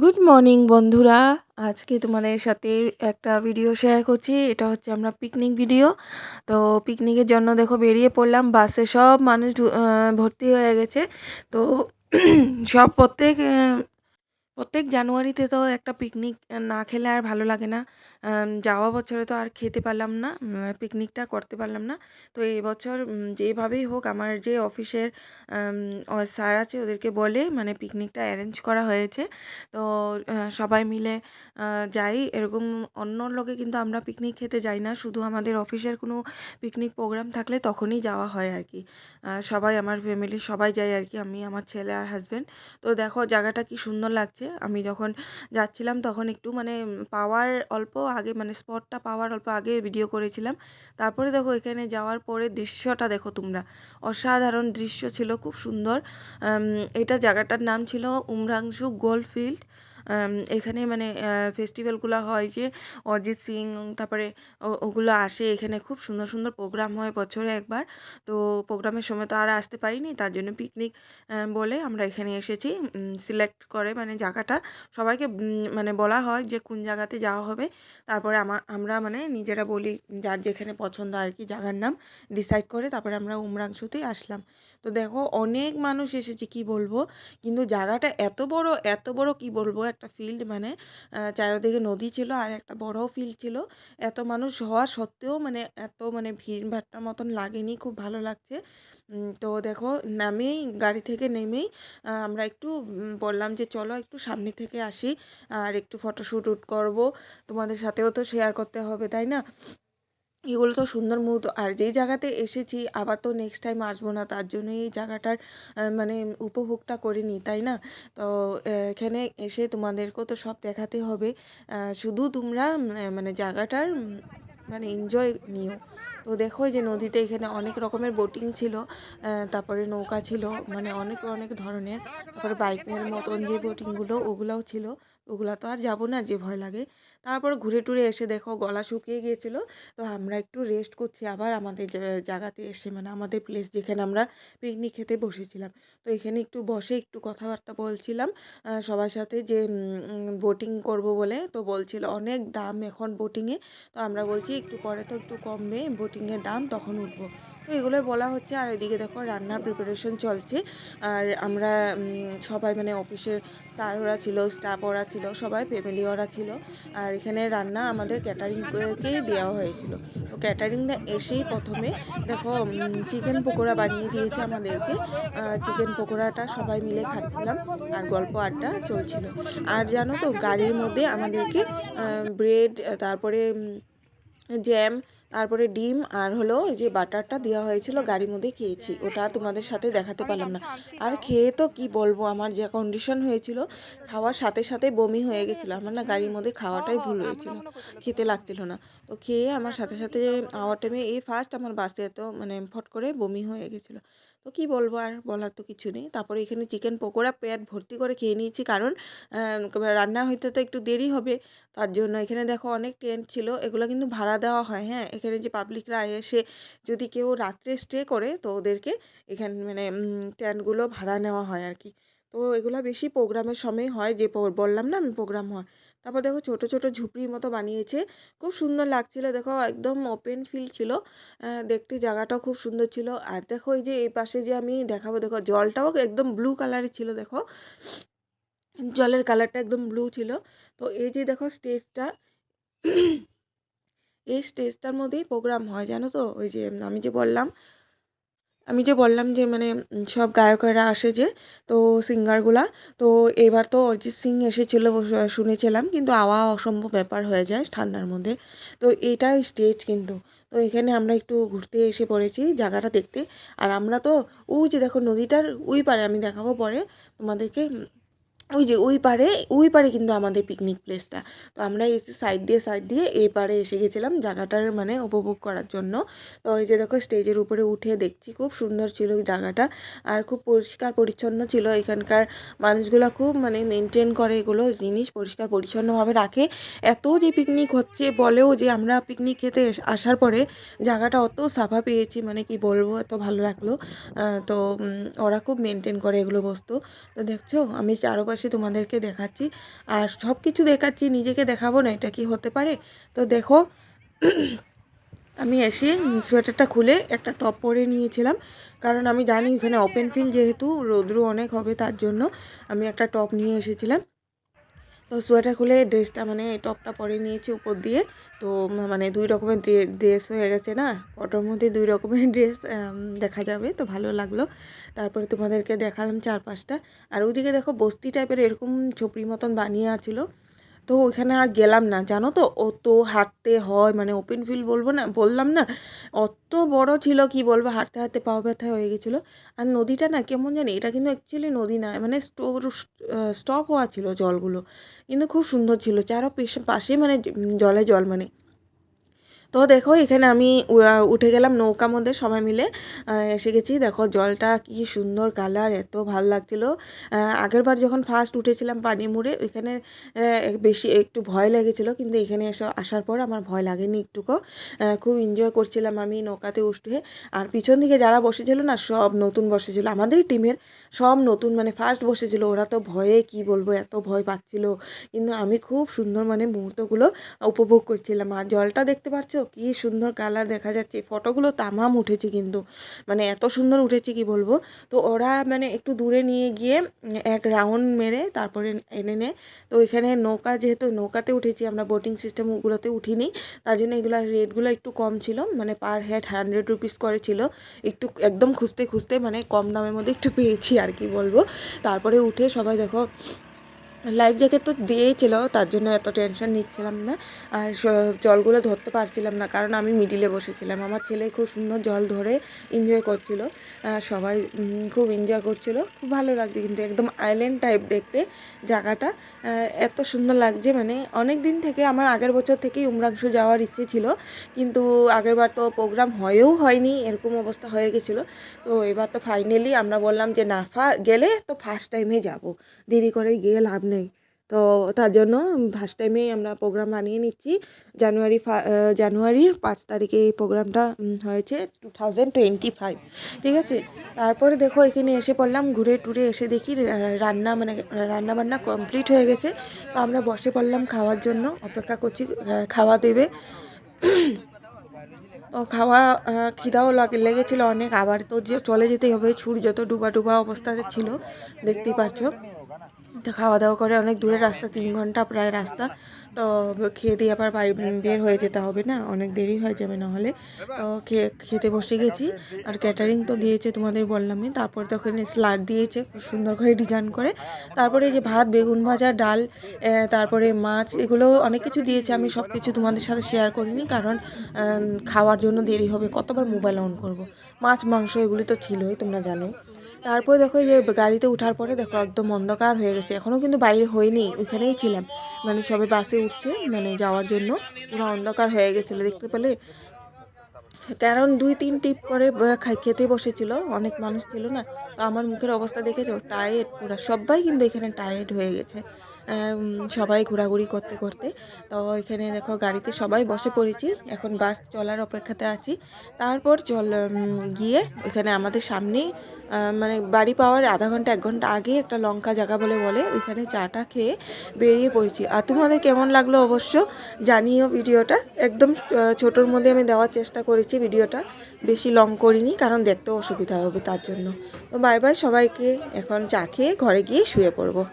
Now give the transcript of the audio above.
Good morning বন্ধুরা। আজকে তোমাদের সাথে একটা ভিডিও শেয়ার করছি। এটা হচ্ছে আমরা পিকনিক ভিডিও। তো পিকনিকের জন্য দেখো বেরিয়ে পড়লাম। বাসে সব মানুষ ভর্তি হয়ে গেছে। তো সব প্রত্যেক জানুয়ারিতে তো একটা পিকনিক না খেলে আর ভালো লাগে না। যাওয়া বছরে তো আর খেতে পারলাম না, পিকনিকটা করতে পারলাম না। তো এই বছর যেভাবেই হোক আমার যে অফিসের স্যার আছে ওদেরকে বলে মানে পিকনিকটা অ্যারেঞ্জ করা হয়েছে। তো সবাই মিলে যাই। এরকম অন্য লোকে কিন্তু আমরা পিকনিক খেতে যাই না, শুধু আমাদের অফিসের কোনো পিকনিক প্রোগ্রাম থাকলে তখনই যাওয়া হয় আর কি। সবাই আমার ফ্যামিলির সবাই যায় আর কি, আমি আমার ছেলে আর হাজব্যান্ড। তো দেখো জায়গাটা কি সুন্দর লাগছে। আমি যখন যাচ্ছিলাম তখন একটু মানে পাওয়ার অল্প আগে, মানে স্পটটা পাওয়ার অল্প আগে ভিডিও করেছিলাম। তারপরে দেখো এখানে যাওয়ার পরে দৃশ্যটা দেখো তোমরা, অসাধারণ দৃশ্য ছিল, খুব সুন্দর। এটা জায়গাটার নাম ছিল উমরাংশু গোল্ড ফিল্ড। এখানে মানে ফেস্টিভ্যালগুলো হয় যে অরিজিৎ সিং, তারপরে ওগুলো আসে এখানে, খুব সুন্দর সুন্দর প্রোগ্রাম হয় বছরে একবার। তো প্রোগ্রামের সময় তো আর আসতে পারিনি, তার জন্য পিকনিক বলে আমরা এখানে এসেছি। সিলেক্ট করে মানে জায়গাটা সবাইকে মানে বলা হয় যে কোন জায়গাতে যাওয়া হবে। তারপরে আমরা মানে নিজেরা বলি যার যেখানে পছন্দ আর কি, জায়গার নাম ডিসাইড করে তারপরে আমরা উমরাংশুতেই আসলাম। তো দেখো অনেক মানুষ এসেছে কি বলবো, কিন্তু জায়গাটা এত বড় এত বড় কি বলবো, একটা ফিল্ড মানে চারিদিকে নদী ছিল আর একটা বড় ফিল্ড ছিল। এত মানুষ হওয়া সত্ত্বেও মানে এত মানে ভিড়ভাট্টার মতন লাগেনি, খুব ভালো লাগছে। তো দেখো নামেই গাড়ি থেকে নেমেই আমরা একটু বললাম যে চলো একটু সামনে থেকে আসি আর একটু ফটোশ্যুট করব, তোমাদের সাথেও তো শেয়ার করতে হবে তাই না। এগুলো তো সুন্দর মুহূর্ত, আর যেই জায়গাতে এসেছি আবার তো নেক্সট টাইম আসবো না, তার জন্য এই জায়গাটার মানে উপভোগটা করে নিই তাই না। তো এখানে এসে তোমাদেরকেও তো সব দেখাতে হবে। শুধু তোমরা মানে জায়গাটার মানে এনজয় নিও। তো দেখো এই যে নদীতে এখানে অনেক রকমের বোটিং ছিল, তারপরে নৌকা ছিল, মানে অনেক অনেক ধরনের। তারপরে বাইকের মতন যে বোটিংগুলো ওগুলাও ছিল। ওগুলা তো আর যাবো না, যে ভয় লাগে। তারপর ঘুরে টুরে এসে দেখো গলা শুকিয়ে গিয়েছিল। তো আমরা একটু রেস্ট করছি আবার আমাদের জায়গাতে এসে, মানে আমাদের প্লেস যেখানে আমরা পিকনিক খেতে বসেছিলাম। তো এখানে একটু বসে একটু কথাবার্তা বলছিলাম সবার সাথে, যে বোটিং করব বলে। তো বলছিল অনেক দাম এখন বোটিংয়ে। তো আমরা বলছি একটু পরে তো একটু কমবে বোটিংয়ের দাম, তখন উঠবো। তো এগুলোই বলা হচ্ছে। আর এদিকে দেখো রান্নার প্রিপারেশন চলছে। আর আমরা সবাই মানে অফিসের স্যার ওরা ছিল, স্টাফ ওরা ছিল, সবাই ফ্যামিলি ওরা ছিল। আর এখানে রান্না আমাদের ক্যাটারিংকেই দেওয়া হয়েছিল। তো ক্যাটারিংটা এসেই প্রথমে দেখো চিকেন পকোড়া বানিয়ে দিয়েছে আমাদেরকে। চিকেন পকোড়াটা সবাই মিলে খাচ্ছিলাম আর গল্প আড্ডা চলছিল। আর জানো তো গাড়ির মধ্যে আমাদেরকে ব্রেড, তারপরে জ্যাম, তারপরে ডিম আর হলো এই যে বাটারটা দেওয়া হয়েছিল, গাড়ির মধ্যে খেয়েছি। ওটা তোমাদের সাথে দেখাতে পারলাম না। আর খেয়ে তো কি বলবো, আমার যে কন্ডিশন হয়েছিল, খাওয়ার সাথে সাথে বমি হয়ে গেছিলো আমার, না গাড়ির মধ্যে খাওয়াটাই ভুল হয়েছিল, খেতে লাগছিল না। তো খেয়ে আমার সাথে সাথে আওয়ার টাইমে এই ফার্স্ট আমার বাসে এত মানে ফট করে বমি হয়ে গেছিলো। তো কি বলবো, আর বলার তো কিছু নেই। তারপরে এখানে চিকেন পকোড়া পেট ভর্তি করে খেয়ে নিয়েছি, কারণ রান্না হইতে তো একটু দেরি হবে, তার জন্য। এখানে দেখো অনেক টেন্ট ছিল, এগুলো কিন্তু ভাড়া দেওয়া হয়। হ্যাঁ, এখানে যে পাবলিকরা এসে যদি কেউ রাত্রে স্টে করে তো ওদেরকে এখানে মানে টেন্টগুলো ভাড়া নেওয়া হয় আর কি। তো এগুলো বেশি প্রোগ্রামের সময় হয়, যে বললাম না আমি প্রোগ্রাম হয়। তারপর দেখো ছোট ছোট ঝুপড়ির মতো বানিয়েছে, খুব সুন্দর লাগছিল। দেখো একদম ওপেন ফিল্ড ছিল, দেখতে জায়গাটাও খুব সুন্দর ছিল। আর দেখো এই যে এই পাশে যে আমি দেখাবো, দেখো জলটাও একদম ব্লু কালারের ছিল, দেখো জলের কালারটা একদম ব্লু ছিল। তো এই যে দেখো স্টেজটা, এই স্টেজটার মধ্যেই প্রোগ্রাম হয় জানো তো। ওই যে আমি যে বললাম যে মানে সব গায়কেরা আসে যে, তো সিঙ্গারগুলা। তো এবার তো অরিজিৎ সিং এসেছিল শুনেছিলাম, কিন্তু আওয়া অসম্ভব ব্যাপার হয়ে যায় ঠান্ডার মধ্যে। তো এইটা স্টেজ কিন্তু। তো এখানে আমরা একটু ঘুরতে এসে পড়েছি জায়গাটা দেখতে। আর আমরা তো ওই যে দেখো নদীটার ওই পারে, আমি দেখাবো পরে তোমাদেরকে। ওই যে ওই পারে কিন্তু আমাদের পিকনিক প্লেসটা। তো আমরা এসে সাইড দিয়ে এই পারে এসে গেছিলাম জায়গাটার মানে উপভোগ করার জন্য। তো ওই যে দেখো স্টেজের উপরে উঠে দেখছি, খুব সুন্দর ছিল জায়গাটা। আর খুব পরিষ্কার পরিচ্ছন্ন ছিল। এখানকার মানুষগুলো খুব মানে মেনটেন করে, এগুলো জিনিস পরিষ্কার পরিচ্ছন্নভাবে রাখে। এত যে পিকনিক হচ্ছে বলেও যে আমরা পিকনিক খেতে আসার পরে জায়গাটা অত সাফা পেয়েছি, মানে কি বলবো, এত ভালো লাগলো। তো ওরা খুব মেনটেন করে এগুলো বস্তু। তো দেখছো আমি চারপাশে পাশাপাশি তোমাদেরকে দেখাচ্ছি, আর সব কিছু দেখাচ্ছি, নিজেকে দেখাবো না, এটা কি হতে পারে? তো দেখো আমি এসে সোয়েটারটা খুলে একটা টপ পরে নিয়েছিলাম, কারণ আমি জানি এখানে ওপেন ফিল্ড, যেহেতু রৌদ্র অনেক হবে তার জন্য আমি একটা টপ নিয়ে এসেছিলাম। তো সোয়েটার খুলে ড্রেসটা মানে টপটা পরে নিয়েছি উপর দিয়ে। তো মানে 2 রকমের ড্রেস হয়ে গেছে না, ফটোর মধ্যে 2 রকমের ড্রেস দেখা যাবে, তো ভালো লাগলো। তারপরে তোমাদেরকে দেখালাম চারপাশটা। আর ওইদিকে দেখো বস্তি টাইপের এরকম ঝুপড়ি মতন বানিয়ে আছিল। তো ওইখানে আর গেলাম না, জানো তো, অত হাঁটতে হয়, মানে ওপেন ফিল্ড বলবো না, বললাম না, অত বড় ছিল, কি বলবো, হাঁটতে হাঁটতে পা ব্যথা হয়ে গেছিলো। আর নদীটা না কেমন জানি, এটা কিন্তু অ্যাকচুয়ালি নদী না, মানে স্টপ হওয়া ছিল জলগুলো, কিন্তু খুব সুন্দর ছিল চারো পাশে, মানে জলে জল মানে। তো দেখো এখানে আমি উঠে গেলাম নৌকার মধ্যে, সবাই মিলে এসে গেছি। দেখো জলটা কি সুন্দর কালার, এত ভালো লাগছিল। আগেরবার যখন ফার্স্ট উঠেছিলাম পানি মুড়ে, এখানে বেশি একটু ভয় লেগেছিলো, কিন্তু এখানে আসার পর আমার ভয় লাগেনি একটুকু। খুব এনজয় করছিলাম আমি নৌকাতে উঠে। আর পিছন দিকে যারা বসেছিল না, সব নতুন বসেছিল, আমাদের টিমের সব নতুন, মানে ফার্স্ট বসেছিল। ওরা তো ভয়ে কি বলবো, এত ভয় পাচ্ছিল, কিন্তু আমি খুব সুন্দর মানে মুহূর্তগুলো উপভোগ করছিলাম। আর জলটা দেখতে পাচ্ছ কি সুন্দর কালার দেখা যাচ্ছে, ফটোগুলো তামাম উঠেছে কিন্তু, মানে এত সুন্দর উঠেছে কি বলবো। তো ওরা মানে একটু দূরে নিয়ে গিয়ে এক রাউন্ড মেরে তারপরে এনে নেয়। তো এখানে নৌকা, যেহেতু নৌকাতে উঠেছি আমরা, বোটিং সিস্টেম ওগুলোতে উঠিনি, তার জন্য এগুলোর রেটগুলো একটু কম ছিল, মানে পার হেড 100 রুপিস করে ছিল। একটু একদম খুঁজতে খুঁজতে মানে কম দামের মধ্যে একটু পেয়েছি আর কি বলবো। তারপরে উঠে সবাই দেখো লাইফ জ্যাকেট তো দিয়েছিল, তার জন্য এত টেনশন নিচ্ছিলাম না। আর জলগুলো ধরতে পারছিলাম না, কারণ আমি মিডিলে বসেছিলাম। আমার ছেলে খুব সুন্দর জল ধরে এনজয় করছিল, সবাই খুব এনজয় করছিল, খুব ভালো লাগছে। কিন্তু একদম আইল্যান্ড টাইপ দেখতে জায়গাটা, এত সুন্দর লাগছে। মানে অনেক দিন থেকে আমার, আগের বছর থেকেই উমরাংশু যাওয়ার ইচ্ছে ছিল, কিন্তু আগেরবার তো প্রোগ্রাম হয়েও হয়নি, এরকম অবস্থা হয়ে গেছিলো। তো এবার তো ফাইনালি আমরা বললাম যে না, গেলে তো ফার্স্ট টাইমে যাব, দেরি করে গিয়ে লাভ নেই। তো তার জন্য ফার্স্ট টাইমেই আমরা প্রোগ্রাম বানিয়ে নিচ্ছি। জানুয়ারির 5 তারিখে এই প্রোগ্রামটা হয়েছে, 2025, ঠিক আছে। তারপরে দেখো এখানে এসে পড়লাম, ঘুরে টুরে এসে দেখি রান্না বান্না কমপ্লিট হয়ে গেছে। তো আমরা বসে পড়লাম খাওয়ার জন্য, অপেক্ষা করছি খাওয়া দেবে। তো খাওয়া খিদাও লেগেছিলো অনেক, আবার তো যে চলে যেতেই হবে, সূর্য তো ডুবা ডুবা অবস্থাতে ছিল, দেখতেই পারছো। তো খাওয়া দাওয়া করে, অনেক দূরের রাস্তা, 3 ঘন্টা প্রায় রাস্তা। তো খেয়ে দিয়ে আবার বের হয়ে যেতে হবে না, অনেক দেরি হয়ে যাবে নাহলে। তো খেতে বসে গেছি। আর ক্যাটারিং তো দিয়েছে তোমাদের বললামই। তারপর তো ওখানে স্যালাড দিয়েছে খুব সুন্দর করে ডিজাইন করে। তারপরে এই যে ভাত, বেগুন ভাজা, ডাল, তারপরে মাছ, এগুলো অনেক কিছু দিয়েছে। আমি সব কিছু তোমাদের সাথে শেয়ার করিনি, কারণ খাওয়ার জন্য দেরি হবে, কতবার মোবাইল অন করব। মাছ মাংস এগুলি তো ছিলই, তোমরা জানো। তারপরে দেখো যে গাড়িতে ওঠার পরে দেখো একদম অন্ধকার হয়ে গেছে, এখনও কিন্তু বাইরে হয়নি, ওইখানেই ছিলাম, মানে সবাই বাসে উঠছে মানে যাওয়ার জন্য, পুরো অন্ধকার হয়ে গেছিলো দেখতে পেলে। কারণ 2-3 টিপ করে খেতে বসেছিল, অনেক মানুষ ছিল না। তো আমার মুখের অবস্থা দেখেছো, টায়ার্ড পুরো, সবাই কিন্তু এখানে টায়ার্ড হয়ে গেছে, সবাই ঘোরাঘুরি করতে করতে। তো এখানে দেখো গাড়িতে সবাই বসে পড়েছি, এখন বাস চলার অপেক্ষাতে আছি। তারপর গিয়ে এখানে আমাদের সামনেই, মানে বাড়ি পাওয়ার আধা ঘন্টা 1 ঘন্টা আগে একটা লঙ্কা জায়গা বলে ওইখানে চাটা খেয়ে বেরিয়ে পড়েছি। আর তোমাদের কেমন লাগলো অবশ্য জানিও। ভিডিওটা একদম ছোটোর মধ্যে আমি দেওয়ার চেষ্টা করেছি, ভিডিওটা বেশি লং করিনি, কারণ দেখতেও অসুবিধা হবে তার জন্য। তো বাই বাই সবাইকে, এখন চা খেয়ে ঘরে গিয়ে শুয়ে পড়বো।